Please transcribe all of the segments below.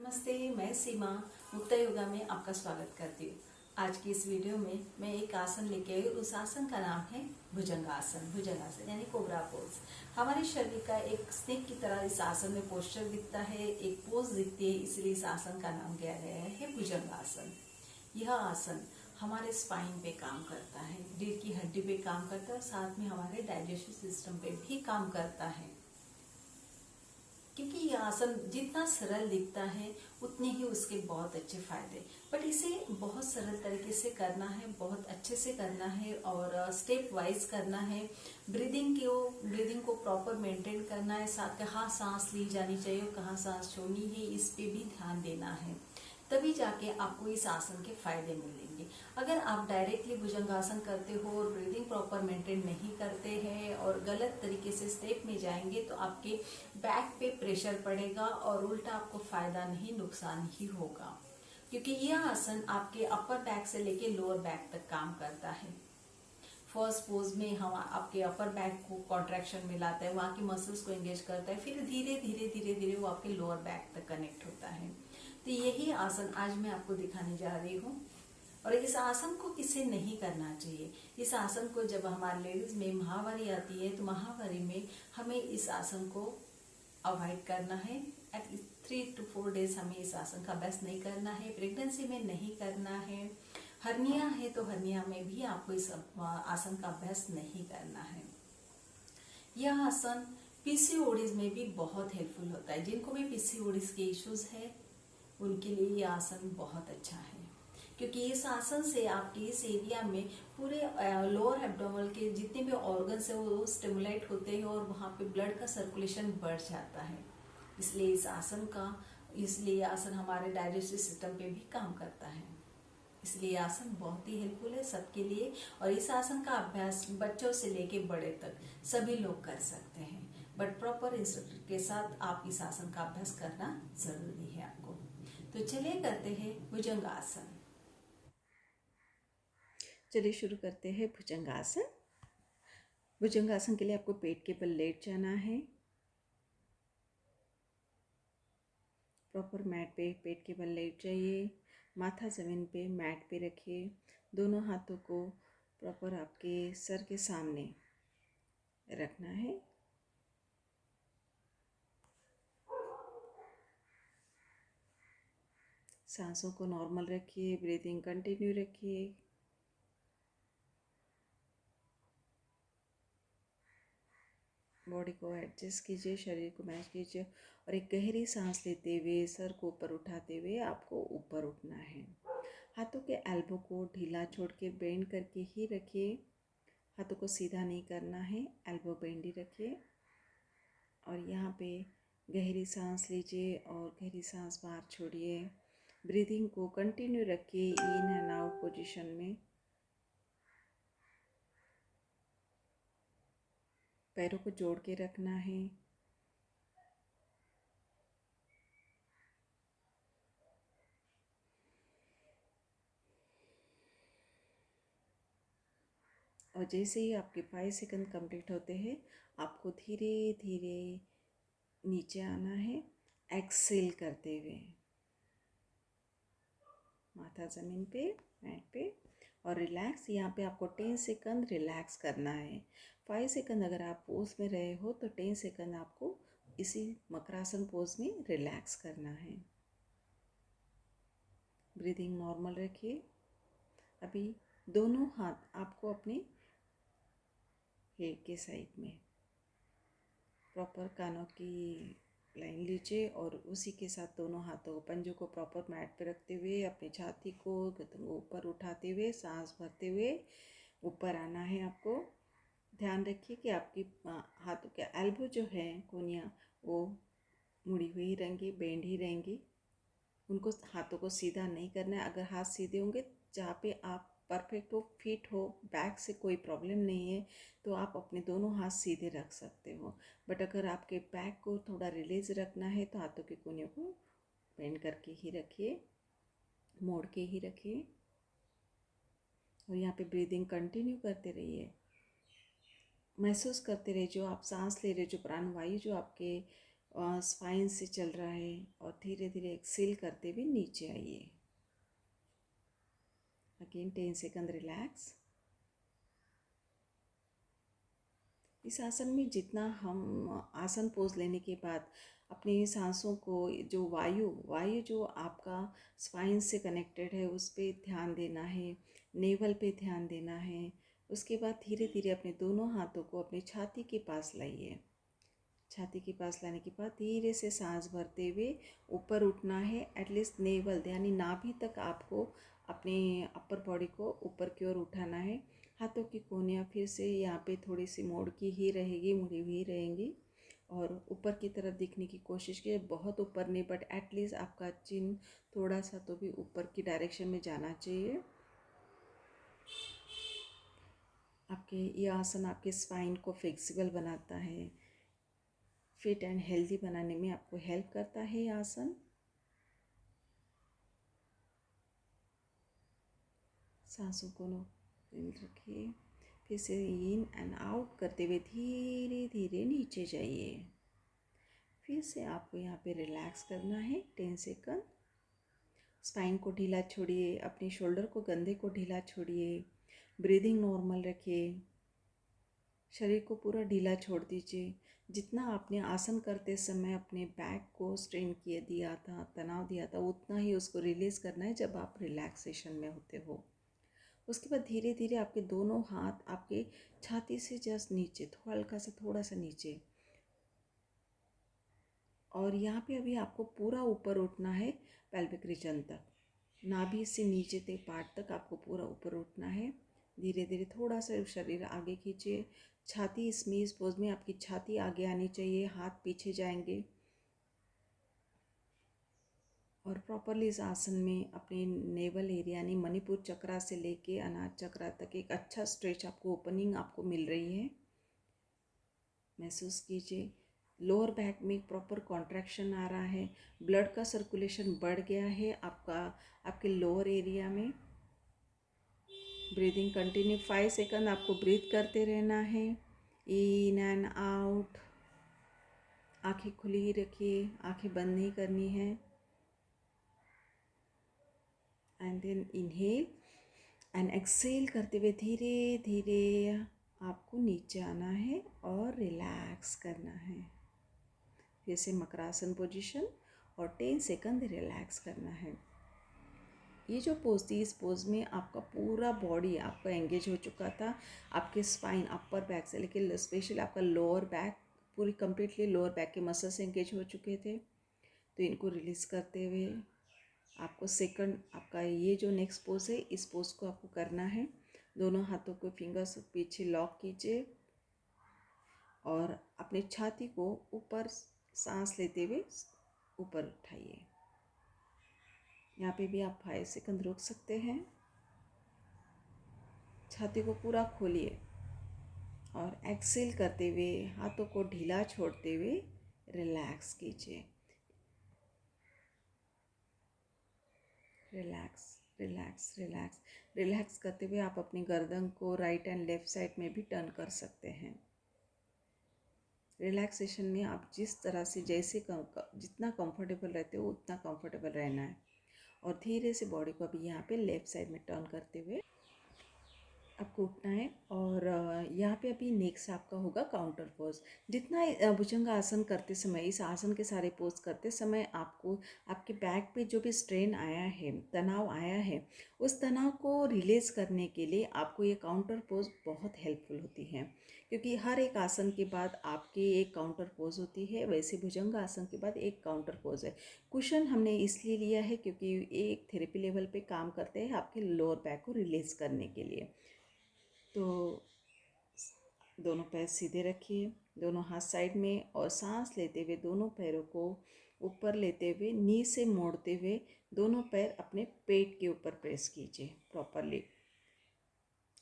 नमस्ते, मैं सीमा मुक्ता योगा में आपका स्वागत करती हूँ। आज की इस वीडियो में मैं एक आसन लेके आई हूँ। उस आसन का नाम है भुजंगासन। भुजंगासन यानी कोबरा पोज। हमारे शरीर का एक स्नेक की तरह इस आसन में पोस्चर दिखता है, एक पोज दिखती है, इसलिए इस आसन का नाम दिया गया है भुजंगासन। यह आसन हमारे स्पाइन पे काम करता है, रीढ़ की हड्डी पे काम करता है, साथ में हमारे डाइजेस्टिव सिस्टम पे भी काम करता है। क्योंकि यह आसन जितना सरल दिखता है उतने ही उसके बहुत अच्छे फायदे। बट इसे बहुत सरल तरीके से करना है, बहुत अच्छे से करना है और स्टेप वाइज करना है। ब्रीदिंग को प्रॉपर मेंटेन करना है। साथ कहाँ सांस ली जानी चाहिए और कहाँ सांस छोड़नी है, इस पे भी ध्यान देना है। तभी जाके आपको इस आसन के फायदे मिलेंगे। अगर आप डायरेक्टली भुजंगासन करते हो और ब्रीदिंग प्रॉपर मेंटेन नहीं करते हैं और गलत तरीके से स्टेप में जाएंगे तो आपके बैक पे प्रेशर पड़ेगा और उल्टा आपको फायदा नहीं नुकसान ही होगा। क्योंकि यह आसन आपके अपर बैक से लेके लोअर बैक तक काम करता है। फर्स्ट पोज में हम आपके अपर बैक को कॉन्ट्रैक्शन में लाता है, वहाँ की मसल्स को एंगेज करता है, फिर धीरे धीरे धीरे धीरे वो आपके लोअर बैक तक कनेक्ट होता है। तो यही आसन आज मैं आपको दिखाने जा रही हूँ। और इस आसन को किसे नहीं करना चाहिए। इस आसन को जब हमारे लेडीज में माहवारी आती है तो माहवारी में हमें इस आसन को अवॉइड करना है। एटलीस्ट 3 to 4 डेज हमें इस आसन का अभ्यास नहीं करना है। प्रेगनेंसी में नहीं करना है। हर्निया है तो हर्निया में भी आपको इस आसन का अभ्यास नहीं करना है। यह आसन पीसीओडीज में भी बहुत हेल्पफुल होता है। जिनको भी पीसीओडीज के इश्यूज है उनके लिए ये आसन बहुत अच्छा है। क्योंकि इस आसन से आपके इस एरिया में पूरे लोअर एब्डोमेनल के जितने भी ऑर्गन्स है वो स्टिमुलेट होते हैं और वहाँ पे ब्लड का सर्कुलेशन बढ़ जाता है। इसलिए आसन हमारे डाइजेस्टिव सिस्टम पे भी काम करता है। इसलिए आसन बहुत ही हेल्पफुल है सबके लिए। और इस आसन का अभ्यास बच्चों से लेके बड़े तक सभी लोग कर सकते हैं। बट प्रॉपर इंस्ट्रक्टर के साथ आप इस आसन का अभ्यास करना जरूरी है आपको। तो चलिए करते हैं भुजंगासन। चलिए शुरू करते हैं भुजंगासन। भुजंगासन के लिए आपको पेट के बल लेट जाना है। प्रॉपर मैट पे पेट के बल लेट जाइए। माथा जमीन पे मैट पे रखिए। दोनों हाथों को प्रॉपर आपके सर के सामने रखना है। सांसों को नॉर्मल रखिए, ब्रीदिंग कंटिन्यू रखिए। बॉडी को एडजस्ट कीजिए, शरीर को मैच कीजिए और एक गहरी सांस लेते हुए सर को ऊपर उठाते हुए आपको ऊपर उठना है। हाथों के एल्बो को ढीला छोड़ के बेंड करके ही रखिए। हाथों को सीधा नहीं करना है, एल्बो बेंड ही रखिए। और यहाँ पे गहरी सांस लीजिए और गहरी सांस बाहर छोड़िए। ब्रीदिंग को कंटिन्यू रखिए इन एंड आउट पोजीशन में। पैरों को जोड़ के रखना है। और जैसे ही आपके 5 सेकंड कंप्लीट होते हैं आपको धीरे धीरे नीचे आना है, एक्सेल करते हुए। माथा ज़मीन पे, मैट पे और रिलैक्स। यहाँ पे आपको 10 सेकंड रिलैक्स करना है। 5 सेकंड अगर आप पोज में रहे हो तो 10 सेकंड आपको इसी मकरासन पोज में रिलैक्स करना है। ब्रीदिंग नॉर्मल रखिए। अभी दोनों हाथ आपको अपने हेड के साइड में प्रॉपर कानों की लाइन लीजिए और उसी के साथ दोनों हाथों को पंजों को प्रॉपर मैट पे रखते हुए अपनी छाती को ऊपर उठाते हुए सांस भरते हुए ऊपर आना है। आपको ध्यान रखिए कि आपकी हाथों के एल्बो जो है कोनियाँ वो मुड़ी हुई रहेंगी, बेंड ही रहेंगी। उनको हाथों को सीधा नहीं करना है। अगर हाथ सीधे होंगे जहाँ पे आप परफेक्ट हो, फिट हो, बैक से कोई प्रॉब्लम नहीं है तो आप अपने दोनों हाथ सीधे रख सकते हो। बट अगर आपके बैक को थोड़ा रिलीज रखना है तो हाथों के कोने को बेंड करके ही रखिए, मोड़ के ही रखिए। और यहाँ पे ब्रीदिंग कंटिन्यू करते रहिए। महसूस करते रहिए जो आप सांस ले रहे, जो प्राणवायु जो आपके स्पाइन से चल रहा है और धीरे धीरे एक्सेल करते हुए नीचे आइए। Again 10 second relax. इस आसन में जितना हम आसन पोज लेने के बाद अपनी सांसों को, जो वायु जो आपका स्पाइन से कनेक्टेड है उस पर ध्यान देना है, नेवल पे ध्यान देना है। उसके बाद धीरे धीरे अपने दोनों हाथों को अपनी छाती के पास लाइए। छाती के पास लाने के बाद धीरे से सांस भरते हुए ऊपर उठना है। एटलीस्ट नेवल यानी नाभि तक आपको अपने अपर बॉडी को ऊपर की ओर उठाना है। हाथों की कोहनियाँ फिर से यहाँ पे थोड़ी सी मोड़ की ही रहेगी, मुड़ी हुई रहेंगी और ऊपर की तरफ दिखने की कोशिश कीजिए। बहुत ऊपर नहीं, बट एटलीस्ट आपका चिन थोड़ा सा तो भी ऊपर की डायरेक्शन में जाना चाहिए। आपके ये आसन आपके स्पाइन को फ्लेक्सिबल बनाता है, फिट एंड हेल्दी बनाने में आपको हेल्प करता है ये आसन। सांसों को रखिए। फिर से इन एंड आउट करते हुए धीरे धीरे नीचे जाइए। फिर से आपको यहाँ पे रिलैक्स करना है 10 सेकंड। स्पाइन को ढीला छोड़िए, अपने शोल्डर को, कंधे को ढीला छोड़िए। ब्रीदिंग नॉर्मल रखिए। शरीर को पूरा ढीला छोड़ दीजिए। जितना आपने आसन करते समय अपने बैक को स्ट्रेन किए दिया था, तनाव दिया था, उतना ही उसको रिलीज़ करना है जब आप रिलैक्सेशन में होते हो। उसके बाद धीरे धीरे आपके दोनों हाथ आपके छाती से जस्ट नीचे, थोड़ा हल्का सा, थोड़ा सा नीचे, और यहाँ पे अभी आपको पूरा ऊपर उठना है पेल्विक रीजन तक। नाभि से नीचे तक पार्ट तक आपको पूरा ऊपर उठना है। धीरे धीरे थोड़ा सा शरीर आगे खींचिए। छाती इस पोज में आपकी छाती आगे आनी चाहिए, हाथ पीछे जाएंगे और प्रॉपरली इस आसन में अपने नेवल एरिया यानी मणिपुर चक्रा से लेके अनाहत चक्रा तक एक अच्छा स्ट्रेच आपको, ओपनिंग आपको मिल रही है, महसूस कीजिए। लोअर बैक में एक प्रॉपर कॉन्ट्रैक्शन आ रहा है, ब्लड का सर्कुलेशन बढ़ गया है आपके लोअर एरिया में। ब्रीदिंग कंटिन्यू 5 सेकंड आपको ब्रीथ करते रहना है, इन एंड आउट। आंखें खुली ही रखिए, आंखें बंद नहीं करनी है। And then inhale and exhale करते हुए धीरे धीरे आपको नीचे आना है और रिलैक्स करना है। फिर से मकरासन पोजीशन और 10 सेकंड रिलैक्स करना है। ये जो पोज थी, इस पोज में आपका पूरा बॉडी आपका एंगेज हो चुका था, आपके स्पाइन, अपर बैक से लेकिन स्पेशली आपका लोअर बैक, पूरी कंप्लीटली लोअर बैक के मसल्स एंगेज हो चुके थे। तो इनको रिलीज़ करते हुए आपको सेकंड, आपका ये जो नेक्स्ट पोज है, इस पोज को आपको करना है। दोनों हाथों को फिंगर्स पीछे लॉक कीजिए और अपने छाती को ऊपर सांस लेते हुए ऊपर उठाइए। यहाँ पे भी आप 5 सेकंड रुक सकते हैं। छाती को पूरा खोलिए और एक्सेल करते हुए हाथों को ढीला छोड़ते हुए रिलैक्स कीजिए। रिलैक्स रिलैक्स रिलैक्स रिलैक्स करते हुए आप अपनी गर्दन को राइट एंड लेफ्ट साइड में भी टर्न कर सकते हैं। रिलैक्सेशन में आप जिस तरह से जितना कंफर्टेबल रहते हो उतना कंफर्टेबल रहना है और धीरे से बॉडी को अभी यहाँ पे लेफ़्ट साइड में टर्न करते हुए आपको उठना है। और यहाँ पे अभी नेक्स्ट आपका होगा काउंटर पोज। जितना भुजंग आसन करते समय, इस आसन के सारे पोज करते समय आपको आपके बैक पे जो भी स्ट्रेन आया है, तनाव आया है, उस तनाव को रिलीज़ करने के लिए आपको ये काउंटर पोज बहुत हेल्पफुल होती है। क्योंकि हर एक आसन के बाद आपकी एक काउंटर पोज होती है, वैसे भुजंग आसन के बाद एक काउंटर पोज है। कुशन हमने इसलिए लिया है क्योंकि एक थेरेपी लेवल पे काम करते हैं आपके लोअर बैक को रिलीज़ करने के लिए। तो दोनों पैर सीधे रखिए, दोनों हाथ साइड में, और सांस लेते हुए दोनों पैरों को ऊपर लेते हुए नी से मोड़ते हुए दोनों पैर अपने पेट के ऊपर प्रेस कीजिए प्रॉपरली।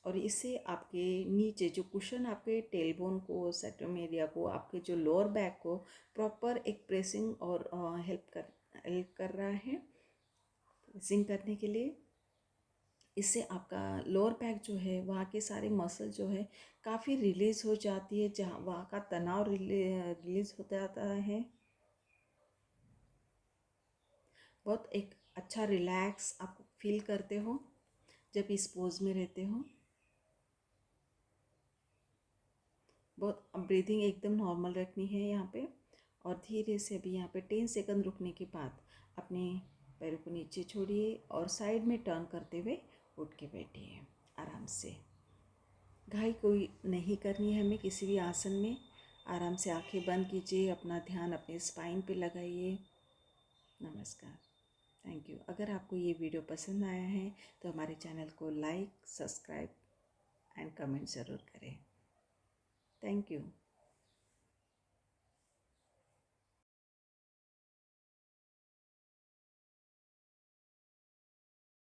और इससे आपके नीचे जो कुशन आपके टेलबोन को, सेटम एरिया को, आपके जो लोअर बैक को प्रॉपर एक प्रेसिंग और हेल्प कर रहा है, प्रेसिंग करने के लिए। इससे आपका लोअर बैक जो है, वहाँ के सारे मसल जो है काफ़ी रिलीज़ हो जाती है, जहाँ वहाँ का तनाव रिलीज़ हो जाता है। बहुत एक अच्छा रिलैक्स आप फील करते हो जब इस पोज में रहते हो। बहुत ब्रीदिंग एकदम नॉर्मल रखनी है यहाँ पे, और धीरे से अभी यहाँ पे 10 सेकंड रुकने के बाद अपने पैरों को नीचे छोड़िए और साइड में टर्न करते हुए उठ के बैठिए आराम से। घाई कोई नहीं करनी है हमें किसी भी आसन में। आराम से आंखें बंद कीजिए, अपना ध्यान अपने स्पाइन पे लगाइए। नमस्कार, थैंक यू। अगर आपको ये वीडियो पसंद आया है तो हमारे चैनल को लाइक, सब्सक्राइब एंड कमेंट ज़रूर करें। Thank you.